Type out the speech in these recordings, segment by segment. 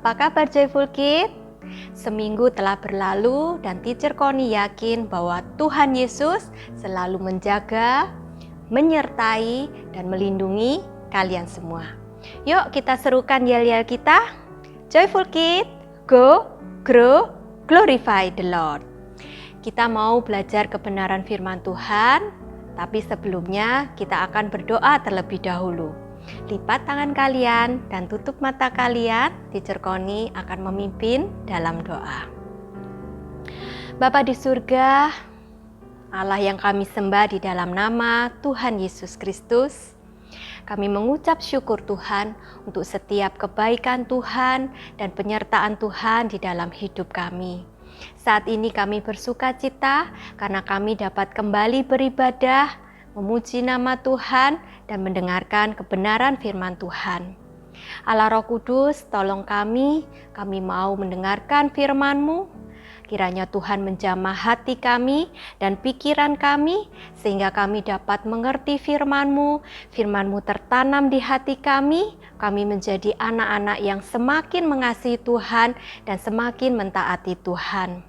Apa kabar Joyful Kid? Seminggu telah berlalu dan Teacher Connie yakin bahwa Tuhan Yesus selalu menjaga, menyertai, dan melindungi kalian semua. Yuk kita serukan yel-yel kita. Joyful Kid, go, grow, glorify the Lord. Kita mau belajar kebenaran firman Tuhan, tapi sebelumnya kita akan berdoa terlebih dahulu. Lipat tangan kalian dan tutup mata kalian. Teacher Connie akan memimpin dalam doa. Bapa di surga, Allah yang kami sembah di dalam nama Tuhan Yesus Kristus, kami mengucap syukur Tuhan untuk setiap kebaikan Tuhan dan penyertaan Tuhan di dalam hidup kami. Saat ini kami bersukacita karena kami dapat kembali beribadah, memuji nama Tuhan, dan mendengarkan kebenaran firman Tuhan. Allah Roh Kudus, tolong kami mau mendengarkan firman-Mu. Kiranya Tuhan menjamah hati kami dan pikiran kami, sehingga kami dapat mengerti firman-Mu. Firman-Mu tertanam di hati kami menjadi anak-anak yang semakin mengasihi Tuhan dan semakin mentaati Tuhan.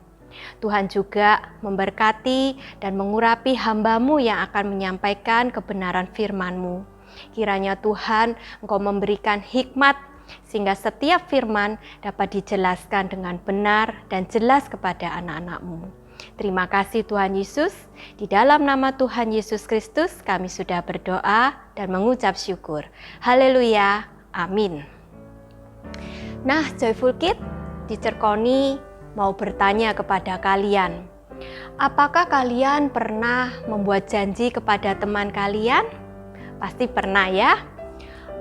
Tuhan juga memberkati dan mengurapi hamba-Mu yang akan menyampaikan kebenaran firman-Mu. Kiranya Tuhan Engkau memberikan hikmat sehingga setiap firman dapat dijelaskan dengan benar dan jelas kepada anak-anak-Mu. Terima kasih Tuhan Yesus. Di dalam nama Tuhan Yesus Kristus kami sudah berdoa dan mengucap syukur. Haleluya. Amin. Nah, Joyful Kid, Teacher Connie mau bertanya kepada kalian. Apakah kalian pernah membuat janji kepada teman kalian? Pasti pernah ya.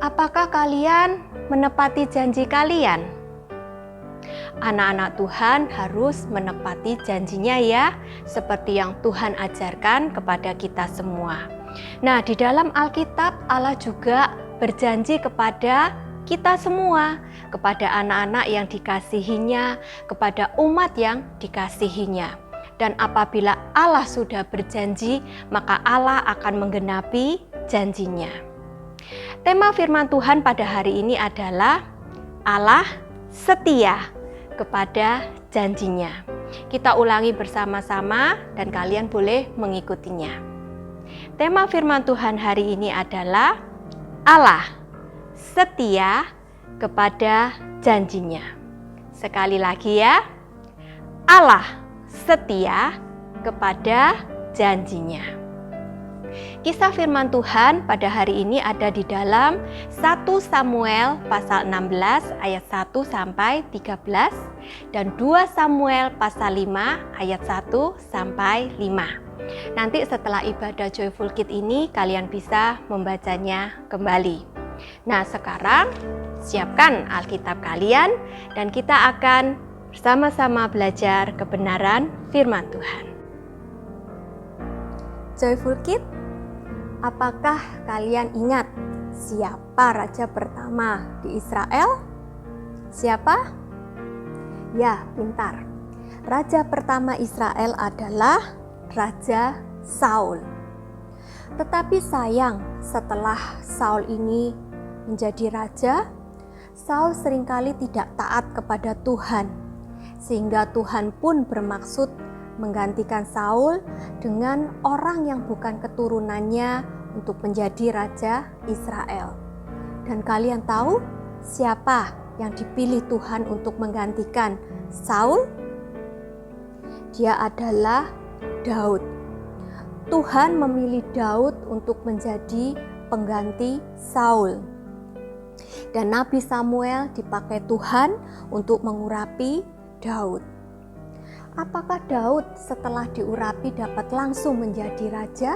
Apakah kalian menepati janji kalian? Anak-anak Tuhan harus menepati janjinya ya, seperti yang Tuhan ajarkan kepada kita semua. Nah, di dalam Alkitab Allah juga berjanji kepada kita semua, kepada anak-anak yang dikasihinya, kepada umat yang dikasihinya. Dan apabila Allah sudah berjanji, maka Allah akan menggenapi janjinya. Tema firman Tuhan pada hari ini adalah Allah setia kepada janjinya. Kita ulangi bersama-sama dan kalian boleh mengikutinya. Tema firman Tuhan hari ini adalah Allah setia kepada janjinya. Sekali lagi ya, Allah setia kepada janjinya. Kisah firman Tuhan pada hari ini ada di dalam 1 Samuel pasal 16 ayat 1 sampai 13 dan 2 Samuel pasal 5 ayat 1 sampai 5. Nanti setelah ibadah Joyful Kid ini kalian bisa membacanya kembali. Nah, sekarang siapkan Alkitab kalian dan kita akan bersama-sama belajar kebenaran firman Tuhan. Joyful Kid, apakah kalian ingat siapa raja pertama di Israel? Siapa? Ya, pintar. Raja pertama Israel adalah Raja Saul. Tetapi sayang, setelah Saul ini menjadi raja, Saul seringkali tidak taat kepada Tuhan, sehingga Tuhan pun bermaksud menggantikan Saul dengan orang yang bukan keturunannya untuk menjadi raja Israel. Dan kalian tahu siapa yang dipilih Tuhan untuk menggantikan Saul? Dia adalah Daud. Tuhan memilih Daud untuk menjadi pengganti Saul. Dan Nabi Samuel dipakai Tuhan untuk mengurapi Daud. Apakah Daud setelah diurapi dapat langsung menjadi raja?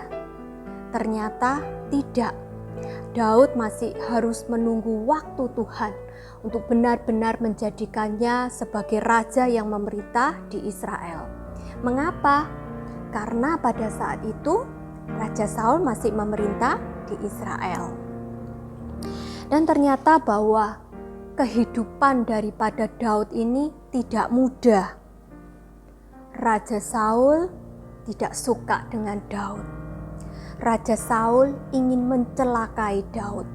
Ternyata tidak. Daud masih harus menunggu waktu Tuhan untuk benar-benar menjadikannya sebagai raja yang memerintah di Israel. Mengapa? Karena pada saat itu Raja Saul masih memerintah di Israel. Dan ternyata bahwa kehidupan daripada Daud ini tidak mudah. Raja Saul tidak suka dengan Daud. Raja Saul ingin mencelakai Daud.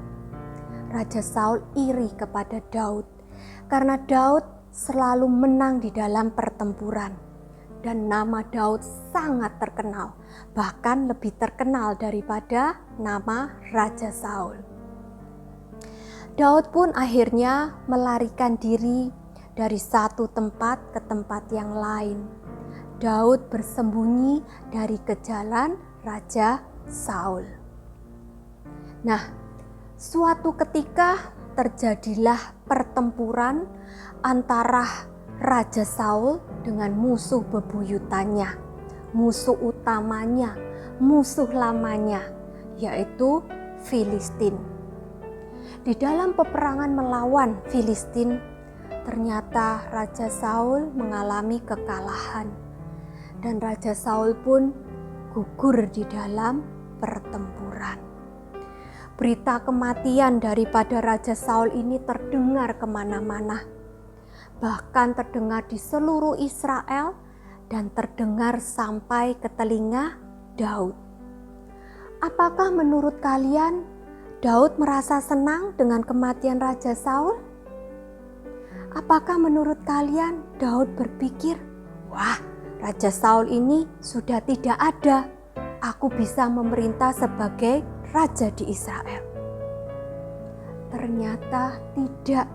Raja Saul iri kepada Daud Karena Daud selalu menang di dalam pertempuran. Dan nama Daud sangat terkenal, bahkan lebih terkenal daripada nama Raja Saul. Daud pun akhirnya melarikan diri dari satu tempat ke tempat yang lain. Daud bersembunyi dari kejaran Raja Saul. Nah, suatu ketika terjadilah pertempuran antara Raja Saul dengan musuh bebuyutannya, musuh utamanya, musuh lamanya, yaitu Filistin. Di dalam peperangan melawan Filistin, ternyata Raja Saul mengalami kekalahan, dan Raja Saul pun gugur di dalam pertempuran. Berita kematian daripada Raja Saul ini terdengar kemana-mana. Bahkan terdengar di seluruh Israel dan terdengar sampai ke telinga Daud. Apakah menurut kalian Daud merasa senang dengan kematian Raja Saul? Apakah menurut kalian Daud berpikir, wah, Raja Saul ini sudah tidak ada, aku bisa memerintah sebagai raja di Israel? Ternyata tidak.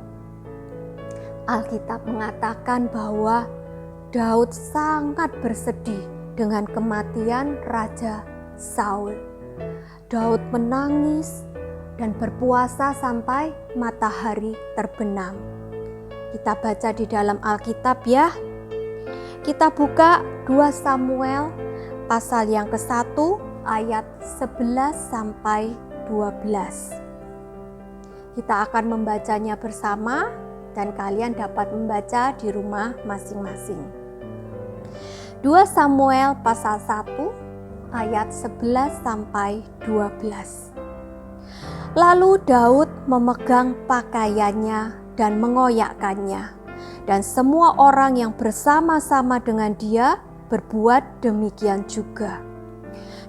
Alkitab mengatakan bahwa Daud sangat bersedih dengan kematian Raja Saul. Daud menangis dan berpuasa sampai matahari terbenam. Kita baca di dalam Alkitab ya. Kita buka 2 Samuel pasal yang ke-1 ayat 11 sampai 12. Kita akan membacanya bersama dan kalian dapat membaca di rumah masing-masing. 2 Samuel pasal 1 ayat 11 sampai 12. Lalu Daud memegang pakaiannya dan mengoyakkannya, dan semua orang yang bersama-sama dengan dia berbuat demikian juga.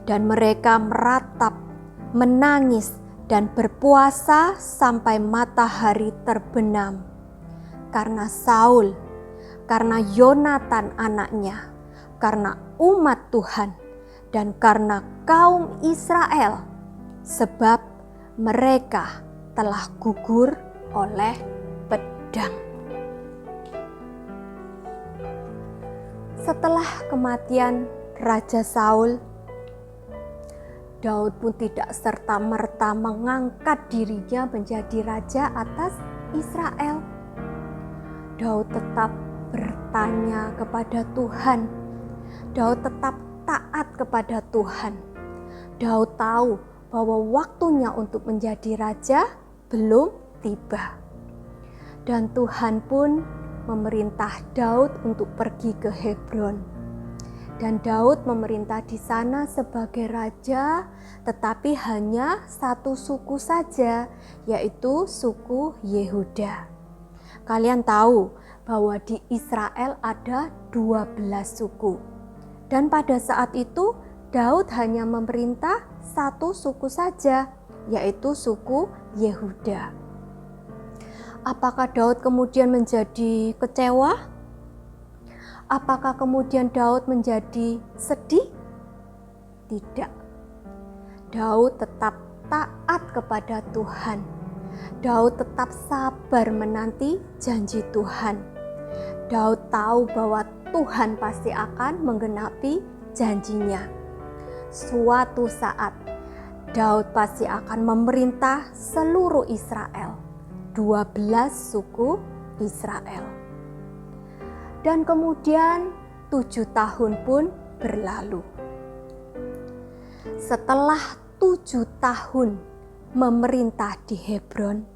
Dan mereka meratap, menangis, dan berpuasa sampai matahari terbenam. Karena Saul, karena Yonatan anaknya, karena umat Tuhan, dan karena kaum Israel, sebab mereka telah gugur oleh pedang. Setelah kematian Raja Saul, Daud pun tidak serta-merta mengangkat dirinya menjadi raja atas Israel. Daud tetap bertanya kepada Tuhan. Daud tetap taat kepada Tuhan. Daud tahu bahwa waktunya untuk menjadi raja belum tiba. Dan Tuhan pun memerintah Daud untuk pergi ke Hebron. Dan Daud memerintah di sana sebagai raja, tetapi hanya satu suku saja, yaitu suku Yehuda. Kalian tahu bahwa di Israel ada 12 suku. Dan pada saat itu Daud hanya memerintah satu suku saja, yaitu suku Yehuda. Apakah Daud kemudian menjadi kecewa? Apakah kemudian Daud menjadi sedih? Tidak. Daud tetap taat kepada Tuhan. Daud tetap sabar menanti janji Tuhan. Daud tahu bahwa Tuhan pasti akan menggenapi janjinya. Suatu saat Daud pasti akan memerintah seluruh Israel, 12 suku Israel. Dan kemudian 7 tahun pun berlalu. Setelah 7 tahun memerintah di Hebron,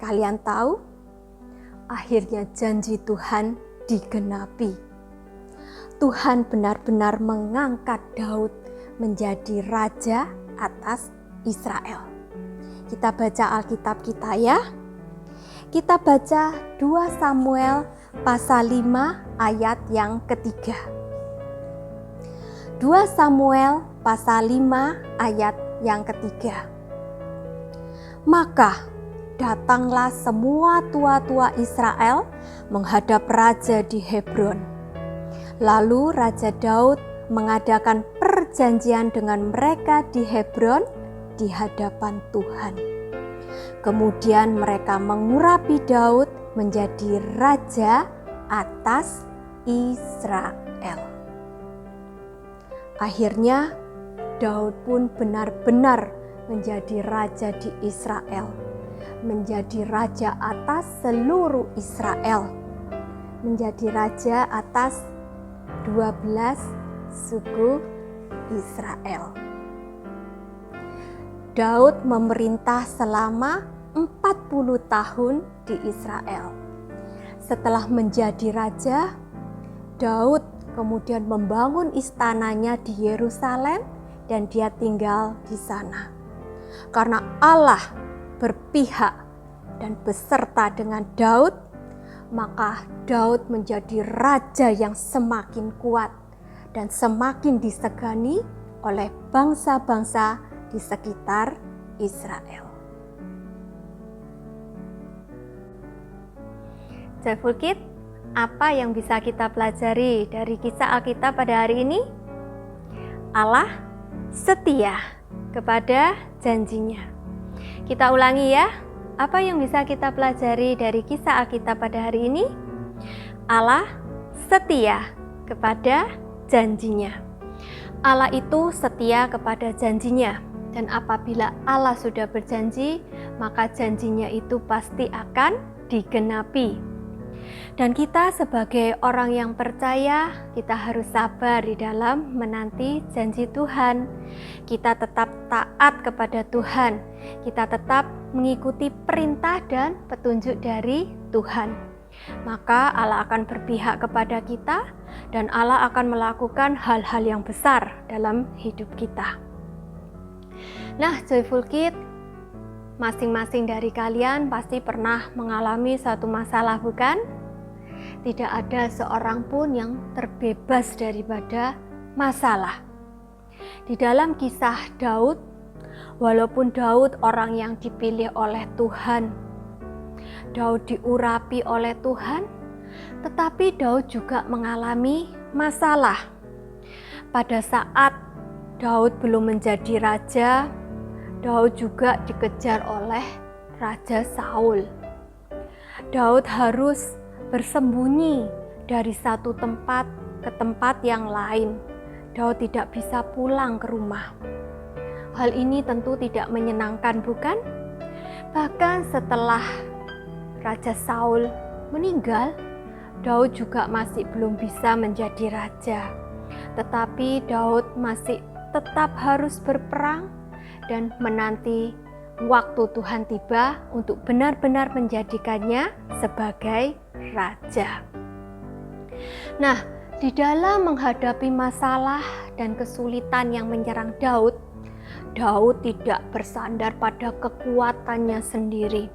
kalian tahu, akhirnya janji Tuhan digenapi. Tuhan benar-benar mengangkat Daud menjadi raja atas Israel. Kita baca Alkitab kita ya. Kita baca 2 Samuel pasal 5 ayat yang ketiga. 2 Samuel pasal 5 ayat yang ketiga. Maka datanglah semua tua-tua Israel menghadap raja di Hebron. Lalu Raja Daud mengadakan perjanjian dengan mereka di Hebron di hadapan Tuhan. Kemudian mereka mengurapi Daud menjadi raja atas Israel. Akhirnya Daud pun benar-benar menjadi raja di Israel, menjadi raja atas seluruh Israel, menjadi raja atas 12 suku Israel. Daud memerintah selama 40 tahun di Israel. Setelah menjadi raja, Daud kemudian membangun istananya di Yerusalem dan dia tinggal di sana. Karena Allah berpihak dan beserta dengan Daud, maka Daud menjadi raja yang semakin kuat dan semakin disegani oleh bangsa-bangsa di sekitar Israel. Joyful Kids, apa yang bisa kita pelajari dari kisah Alkitab pada hari ini? Allah setia kepada janjinya. Kita ulangi ya, apa yang bisa kita pelajari dari kisah Alkitab pada hari ini? Allah setia kepada janjinya. Allah itu setia kepada janjinya, dan apabila Allah sudah berjanji, maka janjinya itu pasti akan digenapi. Dan kita sebagai orang yang percaya, kita harus sabar di dalam menanti janji Tuhan. Kita tetap taat kepada Tuhan. Kita tetap mengikuti perintah dan petunjuk dari Tuhan. Maka Allah akan berpihak kepada kita dan Allah akan melakukan hal-hal yang besar dalam hidup kita. Nah, Joyful Kids, masing-masing dari kalian pasti pernah mengalami satu masalah, bukan? Tidak ada seorang pun yang terbebas daripada masalah. Di dalam kisah Daud, walaupun Daud orang yang dipilih oleh Tuhan, Daud diurapi oleh Tuhan, tetapi Daud juga mengalami masalah. Pada saat Daud belum menjadi raja, Daud juga dikejar oleh Raja Saul. Daud harus bersembunyi dari satu tempat ke tempat yang lain. Daud tidak bisa pulang ke rumah. Hal ini tentu tidak menyenangkan, bukan? Bahkan setelah Raja Saul meninggal, Daud juga masih belum bisa menjadi raja. Tetapi Daud masih tetap harus berperang dan menanti waktu Tuhan tiba untuk benar-benar menjadikannya sebagai raja. Nah, di dalam menghadapi masalah dan kesulitan yang menyerang Daud, Daud tidak bersandar pada kekuatannya sendiri.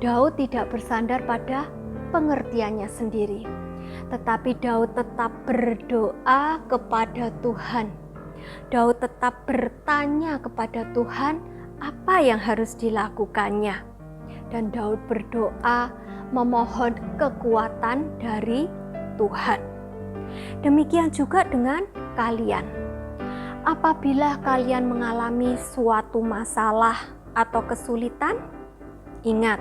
Daud tidak bersandar pada pengertiannya sendiri. Tetapi Daud tetap berdoa kepada Tuhan. Daud tetap bertanya kepada Tuhan apa yang harus dilakukannya. Dan Daud berdoa memohon kekuatan dari Tuhan. Demikian juga dengan kalian. Apabila kalian mengalami suatu masalah atau kesulitan, ingat,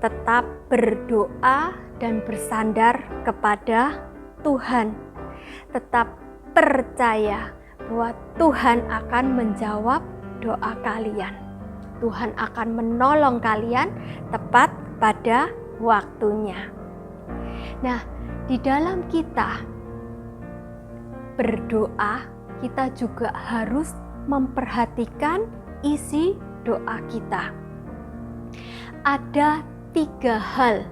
tetap berdoa dan bersandar kepada Tuhan. Tetap percaya bahwa Tuhan akan menjawab doa kalian. Tuhan akan menolong kalian tepat pada waktunya. Nah, di dalam kita berdoa, kita juga harus memperhatikan isi doa kita. Ada 3 hal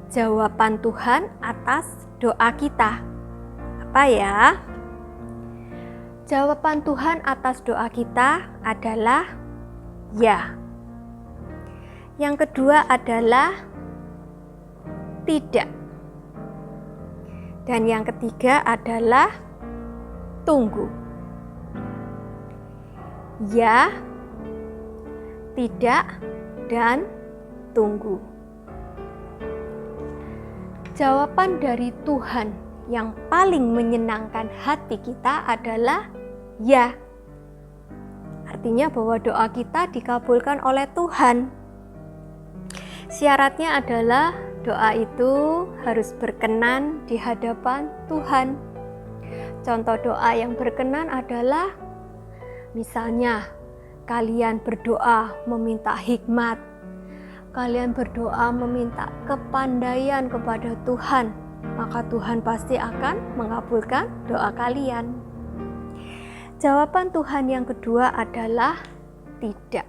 jawaban Tuhan atas doa kita. Apa ya? Jawaban Tuhan atas doa kita adalah ya. Yang kedua adalah tidak. Dan yang ketiga adalah tunggu. Ya, tidak, dan ditunggu. Jawaban dari Tuhan yang paling menyenangkan hati kita adalah ya. Artinya bahwa doa kita dikabulkan oleh Tuhan. Syaratnya adalah doa itu harus berkenan di hadapan Tuhan. Contoh doa yang berkenan adalah misalnya kalian berdoa meminta hikmat, kalian berdoa meminta kepandaian kepada Tuhan, maka Tuhan pasti akan mengabulkan doa kalian. Jawaban Tuhan yang kedua adalah tidak.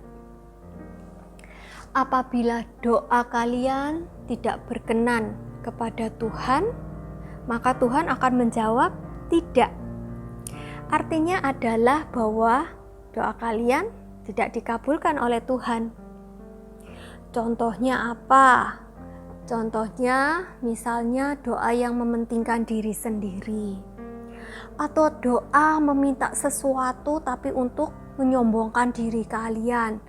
Apabila doa kalian tidak berkenan kepada Tuhan, maka Tuhan akan menjawab tidak. Artinya adalah bahwa doa kalian tidak dikabulkan oleh Tuhan. Contohnya apa? Contohnya misalnya doa yang mementingkan diri sendiri, atau doa meminta sesuatu tapi untuk menyombongkan diri kalian.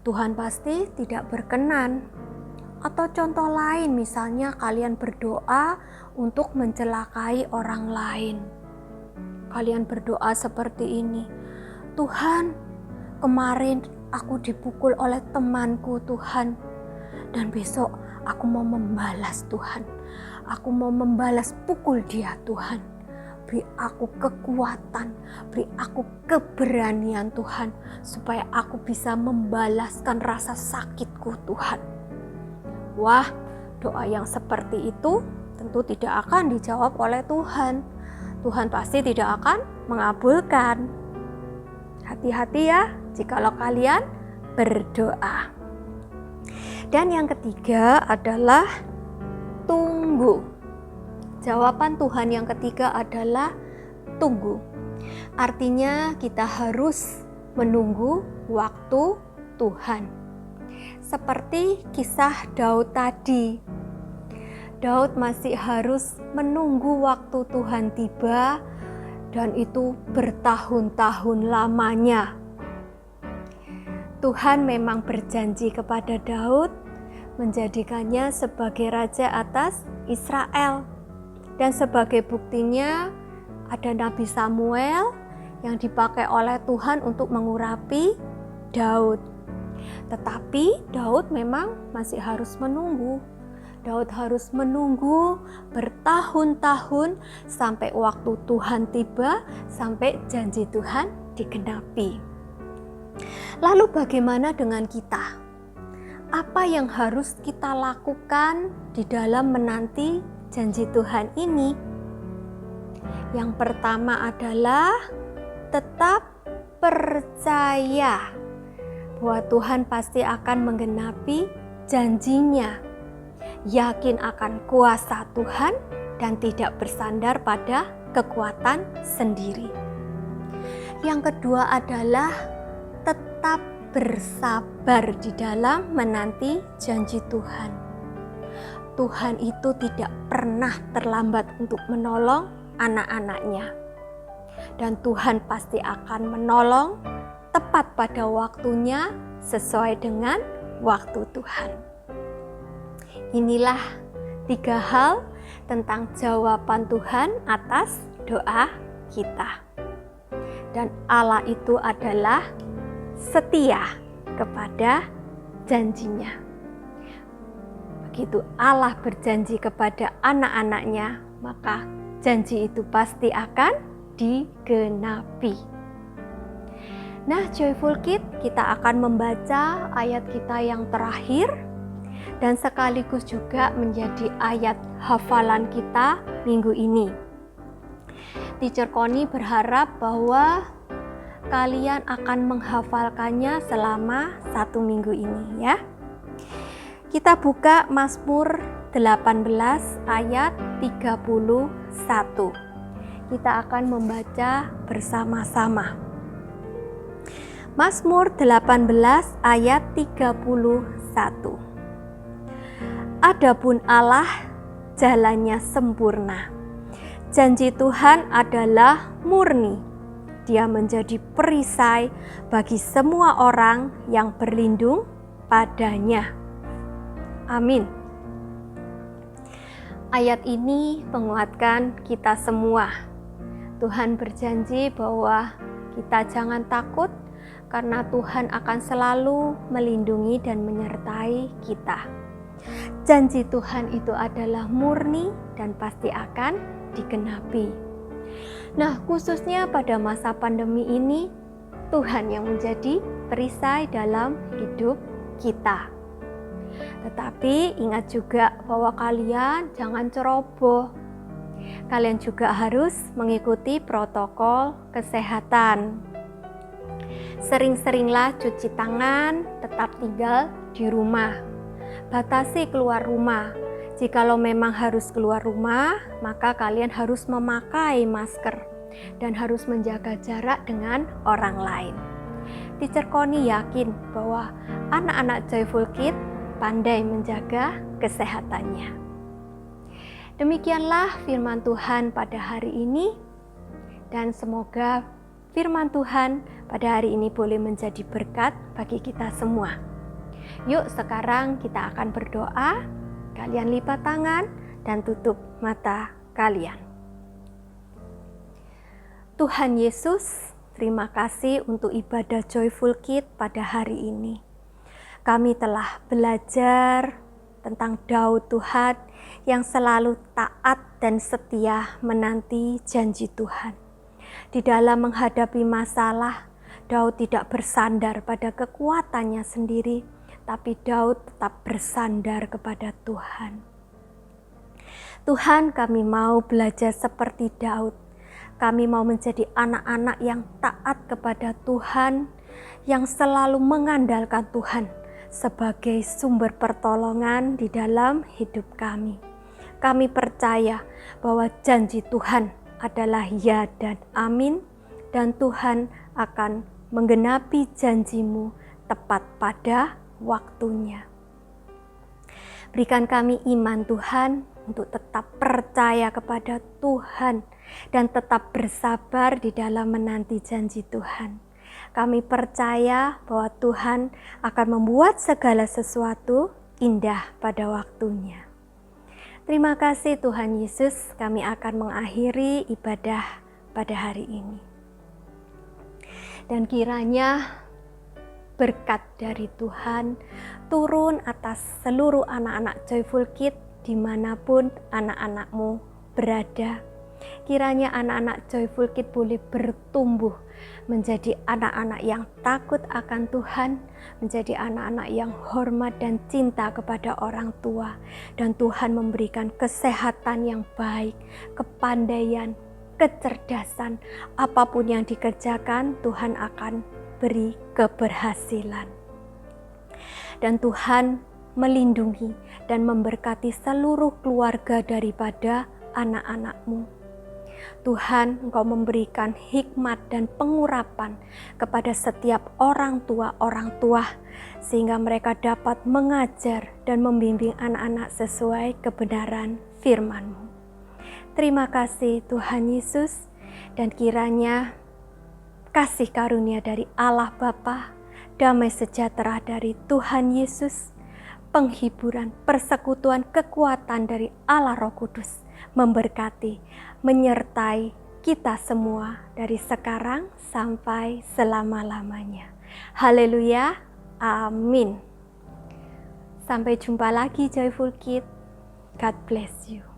Tuhan pasti tidak berkenan. Atau contoh lain, misalnya kalian berdoa untuk mencelakai orang lain. Kalian berdoa seperti ini, Tuhan, kemarin aku dipukul oleh temanku Tuhan, dan besok aku mau membalas Tuhan. Aku mau membalas pukul dia Tuhan. Beri aku kekuatan, beri aku keberanian Tuhan, supaya aku bisa membalaskan rasa sakitku Tuhan. Wah, doa yang seperti itu tentu tidak akan dijawab oleh Tuhan. Tuhan pasti tidak akan mengabulkan. Hati-hati ya jikalau kalian berdoa. Dan yang ketiga adalah tunggu. Jawaban Tuhan yang ketiga adalah tunggu. Artinya kita harus menunggu waktu Tuhan. Seperti kisah Daud tadi. Daud masih harus menunggu waktu Tuhan tiba, dan itu bertahun-tahun lamanya. Tuhan memang berjanji kepada Daud menjadikannya sebagai raja atas Israel. Dan sebagai buktinya ada Nabi Samuel yang dipakai oleh Tuhan untuk mengurapi Daud. Tetapi Daud memang masih harus menunggu. Daud harus menunggu bertahun-tahun sampai waktu Tuhan tiba, sampai janji Tuhan digenapi. Lalu bagaimana dengan kita? Apa yang harus kita lakukan di dalam menanti janji Tuhan ini? Yang pertama adalah tetap percaya bahwa Tuhan pasti akan menggenapi janjinya. Yakin akan kuasa Tuhan dan tidak bersandar pada kekuatan sendiri. Yang kedua adalah tetap bersabar di dalam menanti janji Tuhan. Tuhan itu tidak pernah terlambat untuk menolong anak-anaknya. Dan Tuhan pasti akan menolong tepat pada waktunya sesuai dengan waktu Tuhan. Inilah 3 hal tentang jawaban Tuhan atas doa kita. Dan Allah itu adalah setia kepada janjinya. Begitu Allah berjanji kepada anak-anaknya, maka janji itu pasti akan digenapi. Nah, Joyful Kids, kita akan membaca ayat kita yang terakhir dan sekaligus juga menjadi ayat hafalan kita minggu ini. Teacher Connie berharap bahwa kalian akan menghafalkannya selama 1 minggu ini ya. Kita buka Mazmur 18 ayat 31. Kita akan membaca bersama-sama. Mazmur 18 ayat 31. Adapun Allah jalannya sempurna. Janji Tuhan adalah murni. Dia menjadi perisai bagi semua orang yang berlindung padanya. Amin. Ayat ini menguatkan kita semua. Tuhan berjanji bahwa kita jangan takut karena Tuhan akan selalu melindungi dan menyertai kita. Janji Tuhan itu adalah murni dan pasti akan digenapi. Nah, khususnya pada masa pandemi ini, Tuhan yang menjadi perisai dalam hidup kita. Tetapi ingat juga bahwa kalian jangan ceroboh. Kalian juga harus mengikuti protokol kesehatan. Sering-seringlah cuci tangan, tetap tinggal di rumah. Batasi keluar rumah. Jikalau memang harus keluar rumah, maka kalian harus memakai masker dan harus menjaga jarak dengan orang lain. Teacher Connie yakin bahwa anak-anak Joyful Kids pandai menjaga kesehatannya. Demikianlah firman Tuhan pada hari ini, dan semoga firman Tuhan pada hari ini boleh menjadi berkat bagi kita semua. Yuk sekarang kita akan berdoa. Kalian lipat tangan dan tutup mata kalian. Tuhan Yesus, terima kasih untuk ibadah Joyful Kids pada hari ini. Kami telah belajar tentang Daud Tuhan yang selalu taat dan setia menanti janji Tuhan. Di dalam menghadapi masalah, Daud tidak bersandar pada kekuatannya sendiri, tapi Daud tetap bersandar kepada Tuhan. Tuhan, kami mau belajar seperti Daud. Kami mau menjadi anak-anak yang taat kepada Tuhan, yang selalu mengandalkan Tuhan sebagai sumber pertolongan di dalam hidup kami. Kami percaya bahwa janji Tuhan adalah ya dan amin, dan Tuhan akan menggenapi janji-Mu tepat pada waktunya. Berikan kami iman Tuhan untuk tetap percaya kepada Tuhan dan tetap bersabar di dalam menanti janji Tuhan. Kami percaya bahwa Tuhan akan membuat segala sesuatu indah pada waktunya. Terima kasih Tuhan Yesus, kami akan mengakhiri ibadah pada hari ini. Dan kiranya berkat dari Tuhan turun atas seluruh anak-anak Joyful Kids dimanapun anak-anakmu berada. Kiranya anak-anak Joyful Kids boleh bertumbuh menjadi anak-anak yang takut akan Tuhan, menjadi anak-anak yang hormat dan cinta kepada orang tua, dan Tuhan memberikan kesehatan yang baik, kepandaian, kecerdasan. Apapun yang dikerjakan, Tuhan akan beri keberhasilan. Dan Tuhan melindungi dan memberkati seluruh keluarga daripada anak-anak-Mu. Tuhan, Engkau memberikan hikmat dan pengurapan kepada setiap orang tua sehingga mereka dapat mengajar dan membimbing anak-anak sesuai kebenaran firman-Mu. Terima kasih Tuhan Yesus, dan kiranya kasih karunia dari Allah Bapa, damai sejahtera dari Tuhan Yesus, penghiburan, persekutuan, kekuatan dari Allah Roh Kudus memberkati, menyertai kita semua dari sekarang sampai selama-lamanya. Haleluya, amin. Sampai jumpa lagi Joyful Kids. God bless you.